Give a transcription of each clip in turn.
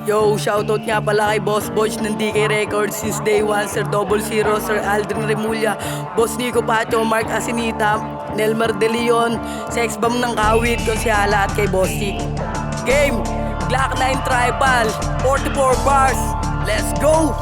Yo, shoutout nga pala kay Boss Boys ng DK Records since day 1, Sir Double Zero, Sir Aldrin Remulla, Boss Nico Pacho, Mark Asinita, Nelmar De Leon, Sex Bomb ng Kawit, Konsyala at kay Boss Nick. Game, Glock 9 Tribal, 44 bars, let's go!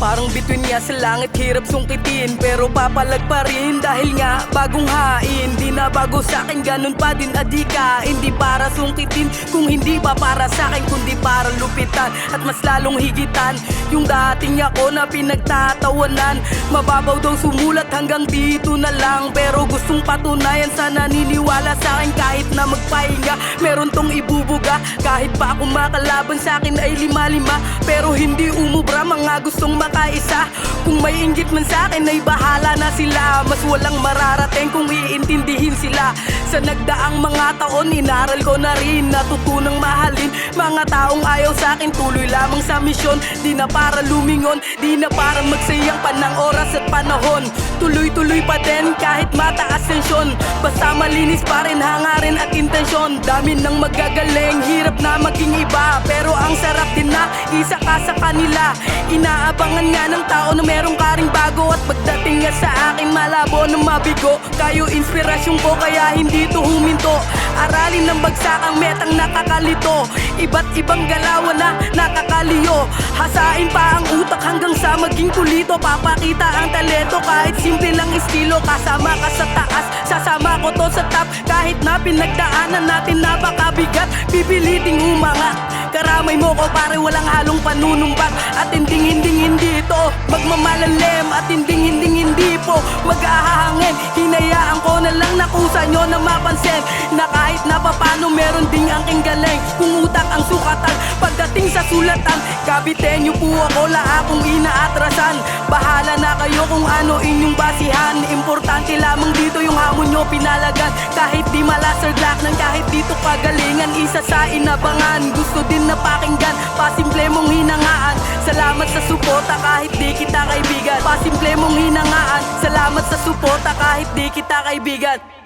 Parang bituin nga sa langit, hirap sungkitin, pero papalag pa rin dahil nga bagong hain. Di na bago sa'kin, ganun pa din adika. Hindi para sungkitin, kung hindi pa para sa'kin, kundi para lupitan at mas lalong higitan yung dating ako na pinagtatawanan. Mababaw daw sumulat hanggang dito na lang, pero gustong patunayan sa naniniwala sa'kin. Kahit na magpahinga, meron tong ibubuga. Kahit pa akong makalaban sa'kin ay 5-5, pero hindi umubra mga gustong makaisa. Kung may inggit man sa'kin ay bahala na sila. Mas walang mararating kung iintindihin sila. Sa nagdaang mga taon, inaral ko na rin, natutunang mahalin mga taong ayaw sa'kin. Tuloy lamang sa misyon, di na para lumingon, di na para magsayang pa ng oras at panahon. Tuloy-tuloy pa din kahit mataas tensyon, basta malinis pa rin hangarin at intensyon. Dami ng magagaling, hirap na maging iba, pero ang sarap din na isa ka sa kanila. Inaabangan nga ng tao na merong karing bago, at pagdating nga sa akin malabo na mabigo. Kayo inspirasyon ko kaya hindi to huminto. Aralin ng bagsakang metang nakakalito, iba't ibang galawan na nakakaliyo. Hasain pa ang utak hanggang sa maging pulito. Papakita ang talento kahit simple lang estilo. Kasama ka sa taas, sasama ko to sa top. Kahit na pinagdaanan natin napakabigat, pipiliting umangat. Karamay mo ko pare, walang halong panunumbat. At hindi ito magmamalalim, at hindi po mag-ahangin. Hinayaan ko na lang na kusa nyo na mapansin na kahit na papano meron ding angking galing. Kung utak ang sukatan pagdating sa sulatan, kabitin nyo po ako, la akong inaatrasan. Bahala na kayo kung ano inyong basihan. Importante lamang dito yung hamon nyo pinalagan. Kahit di malaser Glock ng kahit dito kagalingan, isa sa inabangan, gusto din na pakinggan. Pasimple mong hinangaan, salamat sa suporta kahit di kita kaibigan. Pasimple mong hinangaan, salamat sa suporta kahit di kita kaibigan.